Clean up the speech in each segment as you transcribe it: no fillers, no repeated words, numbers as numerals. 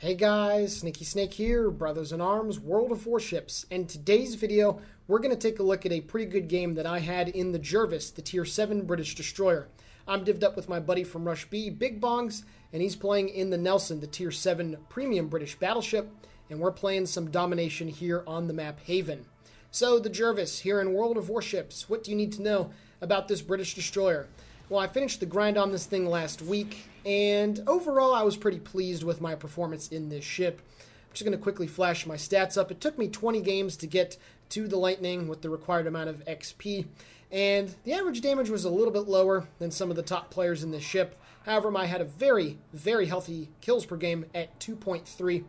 Hey guys, TheSneakySnake here, brothers in arms, World of Warships, and in today's video we're going to take a look at a pretty good game that I had in the Jervis, the Tier VII British destroyer. I'm divvied up with my buddy from Rush B, Big Bongs, and he's playing in the Nelson, the Tier VII Premium British battleship, and we're playing some domination here on the map Haven. So, the Jervis, here in World of Warships, what do you need to know about this British destroyer? Well, I finished the grind on this thing last week, and overall I was pretty pleased with my performance in this ship. I'm just going to quickly flash my stats up. It took me 20 games to get to the Lightning with the required amount of XP, and the average damage was a little bit lower than some of the top players in this ship. However, I had a very, very healthy kills per game at 2.3.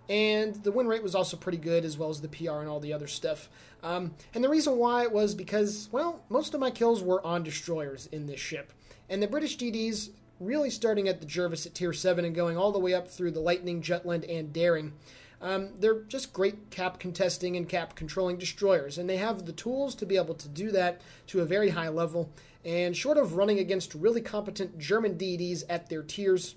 And the win rate was also pretty good, as well as the PR and all the other stuff. And the reason why was because, well, most of my kills were on destroyers in this ship. And the British DDs, really starting at the Jervis at Tier 7 and going all the way up through the Lightning, Jutland, and Daring, they're just great cap contesting and cap controlling destroyers. And they have the tools to be able to do that to a very high level. And short of running against really competent German DDs at their tiers,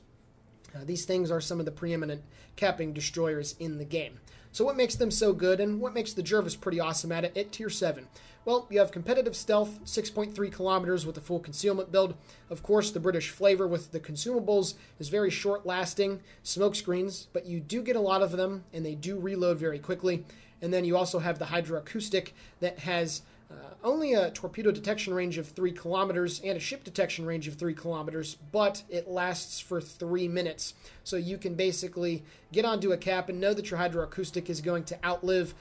these things are some of the preeminent capping destroyers in the game. So what makes them so good, and what makes the Jervis pretty awesome at it at Tier 7? Well, you have competitive stealth, 6.3 kilometers with a full concealment build. Of course, the British flavor with the consumables is very short-lasting, smoke screens, but you do get a lot of them, and they do reload very quickly. And then you also have the hydroacoustic that has only a torpedo detection range of 3 kilometers and a ship detection range of 3 kilometers, but it lasts for 3 minutes. So you can basically get onto a cap and know that your hydroacoustic is going to outlive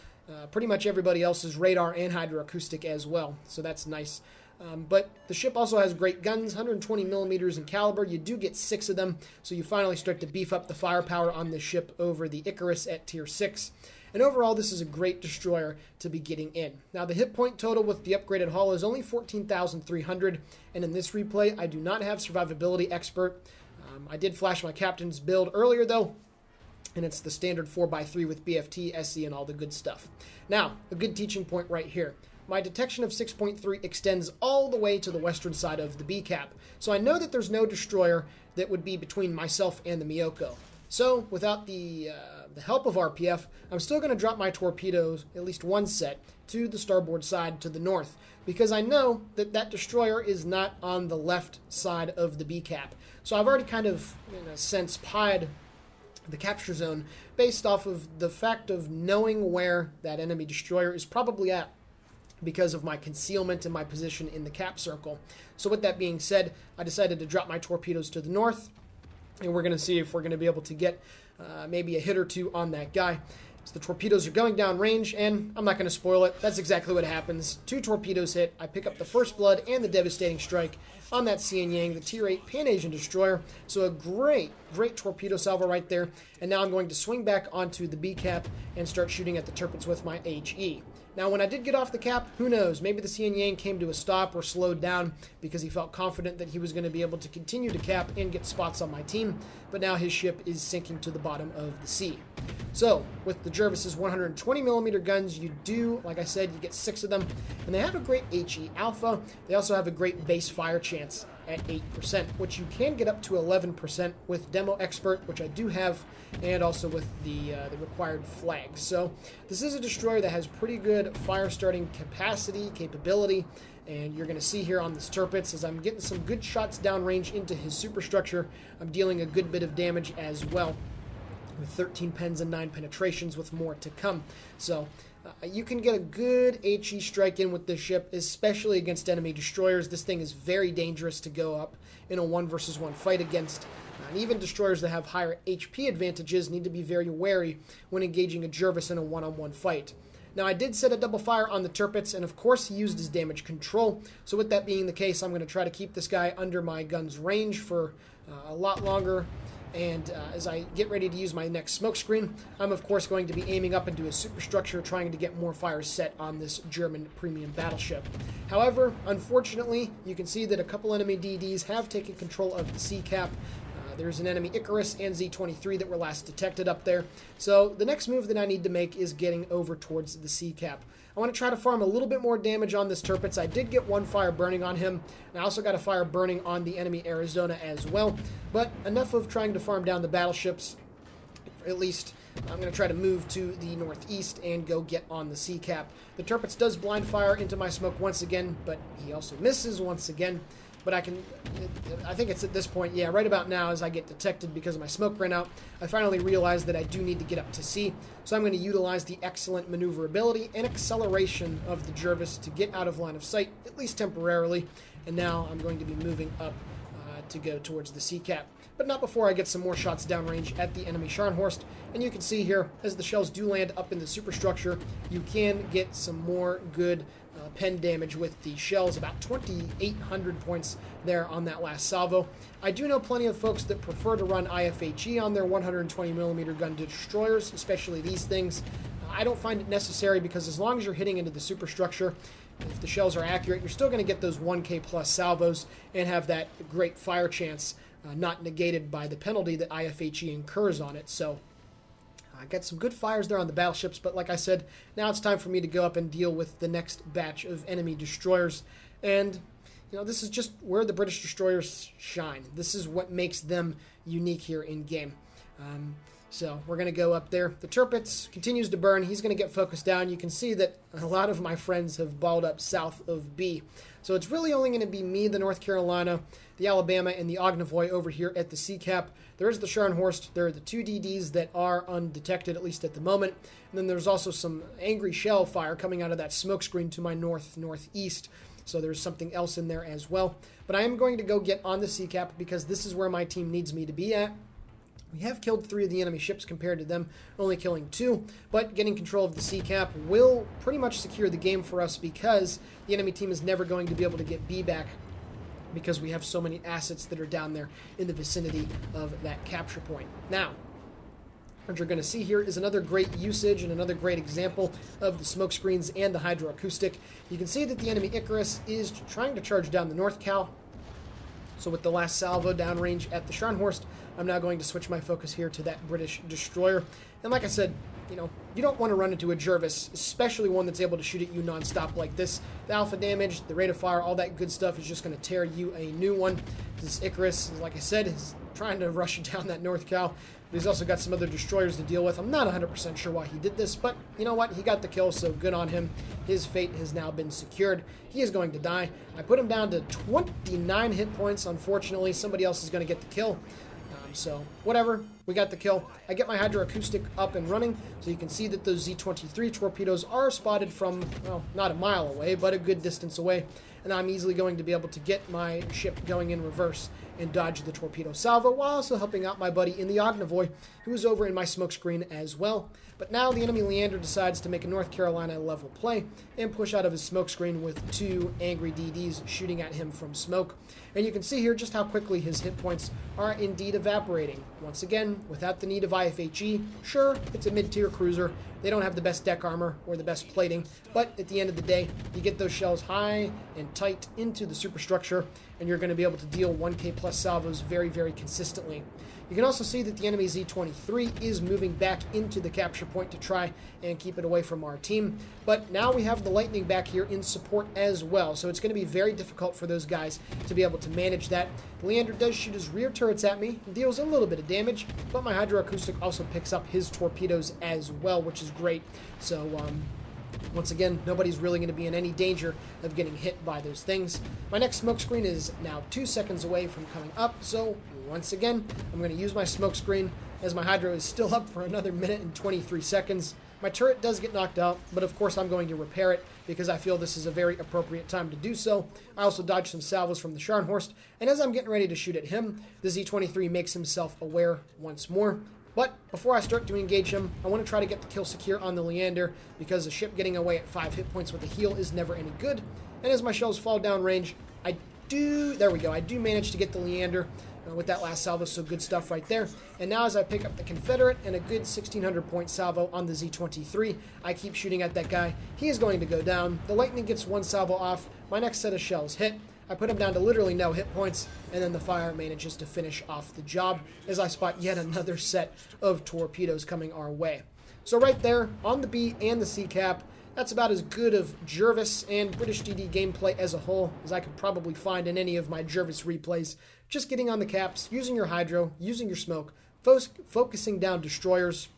pretty much everybody else's radar and hydroacoustic as well. So that's nice. But the ship also has great guns, 120 millimeters in caliber. You do get 6 of them, so you finally start to beef up the firepower on this ship over the Icarus at Tier 6. And overall, this is a great destroyer to be getting in. Now, the hit point total with the upgraded hull is only 14,300, and in this replay, I do not have Survivability Expert. I did flash my captain's build earlier, though, and it's the standard 4x3 with BFT, SE, and all the good stuff. Now, a good teaching point right here. My detection of 6.3 extends all the way to the western side of the B cap, so I know that there's no destroyer that would be between myself and the Miyoko. So, without the help of RPF, I'm still going to drop my torpedoes, at least one set, to the starboard side to the north, because I know that that destroyer is not on the left side of the B cap. So I've already kind of, in a sense, pied the capture zone based off of the fact of knowing where that enemy destroyer is probably at, because of my concealment and my position in the cap circle. So with that being said, I decided to drop my torpedoes to the north, and we're going to see if we're going to be able to get maybe a hit or two on that guy. So the torpedoes are going down range, and I'm not going to spoil it. That's exactly what happens. 2 torpedoes hit. I pick up the first blood and the devastating strike on that Cian Yang, the Tier 8 Pan-Asian destroyer. So a great, great torpedo salvo right there. And now I'm going to swing back onto the B cap and start shooting at the turrets with my HE. Now, when I did get off the cap, who knows? Maybe the Cian Yang came to a stop or slowed down because he felt confident that he was going to be able to continue to cap and get spots on my team, but now his ship is sinking to the bottom of the sea. So, with the Jervis's 120mm guns, you do, like I said, you get 6 of them, and they have a great HE alpha. They also have a great base fire chance at 8%, which you can get up to 11% with Demo Expert, which I do have, and also with the required flags. So this is a destroyer that has pretty good fire starting capability, and you're going to see here on this Tirpitz, as I'm getting some good shots downrange into his superstructure, I'm dealing a good bit of damage as well, with 13 pens and 9 penetrations, with more to come. So you can get a good HE strike in with this ship, especially against enemy destroyers. This thing is very dangerous to go up in a 1 versus 1 fight against. And even destroyers that have higher HP advantages need to be very wary when engaging a Jervis in a one-on-one fight. Now, I did set a double fire on the Tirpitz, and of course he used his damage control. So with that being the case, I'm going to try to keep this guy under my gun's range for a lot longer. And as I get ready to use my next smokescreen, I'm of course going to be aiming up into his superstructure, trying to get more fires set on this German premium battleship. However, unfortunately, you can see that a couple enemy DDs have taken control of the C cap. There's an enemy Icarus and Z-23 that were last detected up there. So the next move that I need to make is getting over towards the C cap. I want to try to farm a little bit more damage on this Tirpitz. I did get 1 fire burning on him, and I also got a fire burning on the enemy Arizona as well. But enough of trying to farm down the battleships. at least I'm going to try to move to the northeast and go get on the sea cap. The Tirpitz does blind fire into my smoke once again, but he also misses once again. But I think it's at this point, yeah, right about now as I get detected because my smoke ran out, I finally realized that I do need to get up to sea. So I'm going to utilize the excellent maneuverability and acceleration of the Jervis to get out of line of sight, at least temporarily. And now I'm going to be moving up to go towards the sea cap. But not before I get some more shots downrange at the enemy Scharnhorst. And you can see here, as the shells do land up in the superstructure, you can get some more good pen damage with the shells, about 2,800 points there on that last salvo. I do know plenty of folks that prefer to run IFHE on their 120mm gun destroyers, especially these things. I don't find it necessary because as long as you're hitting into the superstructure, if the shells are accurate, you're still going to get those 1K plus salvos and have that great fire chance not negated by the penalty that IFHE incurs on it. So I got some good fires there on the battleships, but like I said, now it's time for me to go up and deal with the next batch of enemy destroyers. And, you know, this is just where the British destroyers shine. This is what makes them unique here in game. So we're going to go up there. The Tirpitz continues to burn. He's going to get focused down. You can see that a lot of my friends have balled up south of B. So it's really only going to be me, the North Carolina, the Alabama, and the Ognovoy over here at the sea cap. There is the Scharnhorst. There are the 2 DDs that are undetected, at least at the moment. And then there's also some angry shell fire coming out of that smoke screen to my northeast. So there's something else in there as well. But I am going to go get on the sea cap because this is where my team needs me to be at. We have killed 3 of the enemy ships compared to them only killing 2, but getting control of the sea cap will pretty much secure the game for us because the enemy team is never going to be able to get B back because we have so many assets that are down there in the vicinity of that capture point. Now, what you're going to see here is another great usage and another great example of the smoke screens and the hydroacoustic. You can see that the enemy Icarus is trying to charge down the North Cal. So with the last salvo downrange at the Scharnhorst, I'm now going to switch my focus here to that British destroyer. And like I said, you know, you don't want to run into a Jervis, especially one that's able to shoot at you nonstop like this. The alpha damage, the rate of fire, all that good stuff is just going to tear you a new one. This Icarus, like I said, is trying to rush down that North Cal. But he's also got some other destroyers to deal with. I'm not 100% sure why he did this, but you know what? He got the kill, so good on him. His fate has now been secured. He is going to die. I put him down to 29 hit points. Unfortunately, somebody else is going to get the kill. So, whatever. We got the kill. I get my hydroacoustic up and running, so you can see that those Z-23 torpedoes are spotted from, well, not a mile away, but a good distance away. And I'm easily going to be able to get my ship going in reverse and dodge the torpedo salvo, while also helping out my buddy in the Ognovoy, who is over in my smoke screen as well. But now the enemy Leander decides to make a North Carolina level play and push out of his smoke screen with 2 angry DDs shooting at him from smoke. And you can see here just how quickly his hit points are indeed evaporating. Once again, without the need of IFHE, sure, it's a mid-tier cruiser. They don't have the best deck armor or the best plating, but at the end of the day, you get those shells high and tight into the superstructure, and you're going to be able to deal 1K plus salvos very, very consistently. You can also see that the enemy Z-23 is moving back into the capture point to try and keep it away from our team. But now we have the Lightning back here in support as well, so it's going to be very difficult for those guys to be able to manage that. The Leander does shoot his rear turrets at me, deals a little bit of damage, but my hydroacoustic also picks up his torpedoes as well, which is great. So, once again, nobody's really going to be in any danger of getting hit by those things. My next smoke screen is now 2 seconds away from coming up, so once again, I'm going to use my smoke screen as my hydro is still up for another minute and 23 seconds. My turret does get knocked out, but of course I'm going to repair it because I feel this is a very appropriate time to do so. I also dodged some salvos from the Scharnhorst, and as I'm getting ready to shoot at him, the Z-23 makes himself aware once more. But before I start to engage him, I want to try to get the kill secure on the Leander because a ship getting away at 5 hit points with a heal is never any good. And as my shells fall down range, I do manage to get the Leander with that last salvo, so good stuff right there. And now as I pick up the Confederate and a good 1,600 point salvo on the Z-23, I keep shooting at that guy. He is going to go down. The Lightning gets 1 salvo off. My next set of shells hit. I put him down to literally no hit points, and then the fire manages to finish off the job as I spot yet another set of torpedoes coming our way. So right there, on the B and the C cap, that's about as good of Jervis and British DD gameplay as a whole as I could probably find in any of my Jervis replays. Just getting on the caps, using your hydro, using your smoke, focusing down destroyers,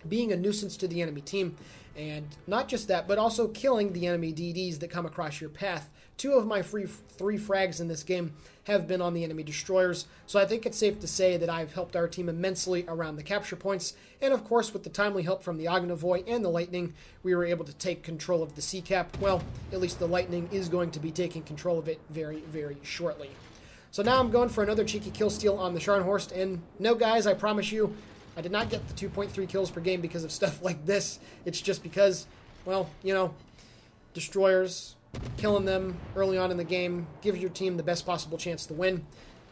being a nuisance to the enemy team, and not just that, but also killing the enemy DDs that come across your path. 2 of my three frags in this game have been on the enemy destroyers, so I think it's safe to say that I've helped our team immensely around the capture points, and of course with the timely help from the Ognavoy and the Lightning, we were able to take control of the sea cap. Well, at least the Lightning is going to be taking control of it very, very shortly. So now I'm going for another cheeky kill steal on the Scharnhorst, and no guys, I promise you, I did not get the 2.3 kills per game because of stuff like this. It's just because, well, you know, destroyers, killing them early on in the game gives your team the best possible chance to win.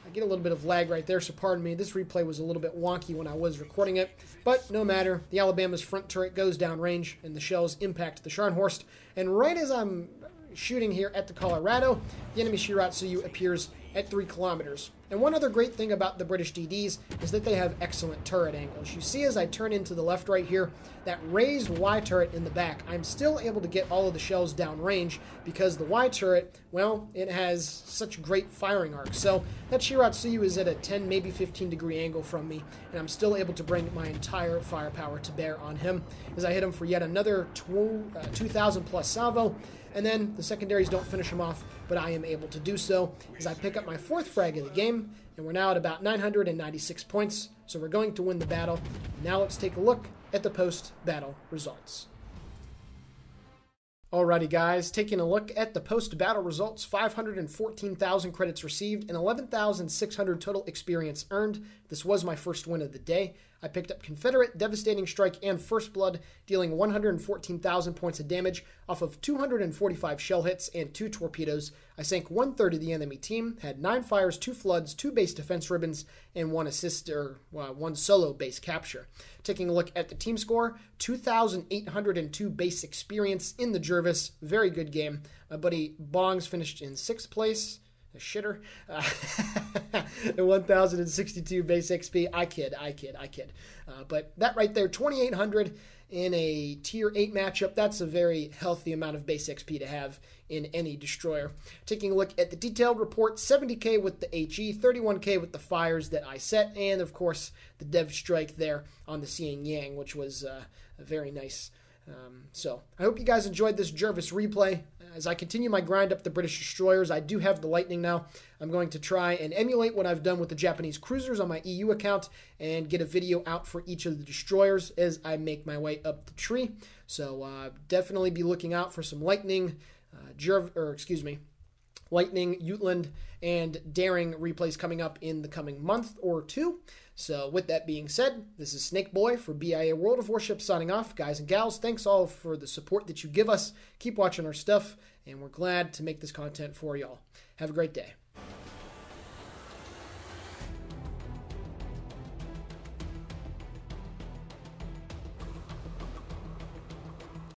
I get a little bit of lag right there, so pardon me. This replay was a little bit wonky when I was recording it, but no matter. The Alabama's front turret goes downrange, and the shells impact the Scharnhorst. And right as I'm shooting here at the Colorado, the enemy Shiratsuyu appears at 3 kilometers. And one other great thing about the British DDs is that they have excellent turret angles. You see as I turn into the left right here, that raised Y turret in the back, I'm still able to get all of the shells downrange because the Y turret, well, it has such great firing arc. So that Shiratsuyu is at a 10, maybe 15 degree angle from me, and I'm still able to bring my entire firepower to bear on him as I hit him for yet another 2,000 plus salvo. And then the secondaries don't finish him off, but I am able to do so as I pick up my 4th frag of the game, and we're now at about 996 points, so we're going to win the battle. Now let's take a look at the post-battle results. Alrighty guys, taking a look at the post-battle results, 514,000 credits received and 11,600 total experience earned. This was my first win of the day. I picked up Confederate, Devastating Strike, and First Blood, dealing 114,000 points of damage off of 245 shell hits and 2 torpedoes. I sank 1/3 of the enemy team, had 9 fires, 2 floods, 2 base defense ribbons, and 1 assist, or 1 solo base capture. Taking a look at the team score, 2,802 base experience in the Jervis. Very good game. My buddy Bongs finished in 6th place. A shitter. 1,062 base XP. I kid. But that right there, 2,800 in a Tier 8 matchup, that's a very healthy amount of base XP to have in any destroyer. Taking a look at the detailed report, 70k with the HE, 31k with the fires that I set, and of course the Dev Strike there on the Xian Yang, which was very nice. So I hope you guys enjoyed this Jervis replay. As I continue my grind up the British destroyers, I do have the Lightning now. I'm going to try and emulate what I've done with the Japanese cruisers on my EU account and get a video out for each of the destroyers as I make my way up the tree. So definitely be looking out for some Lightning, Lightning, Jutland, and Daring replays coming up in the coming month or 2. So with that being said, this is Snake Boy for BIA World of Warships signing off. Guys and gals, thanks all for the support that you give us. Keep watching our stuff, and we're glad to make this content for y'all. Have a great day.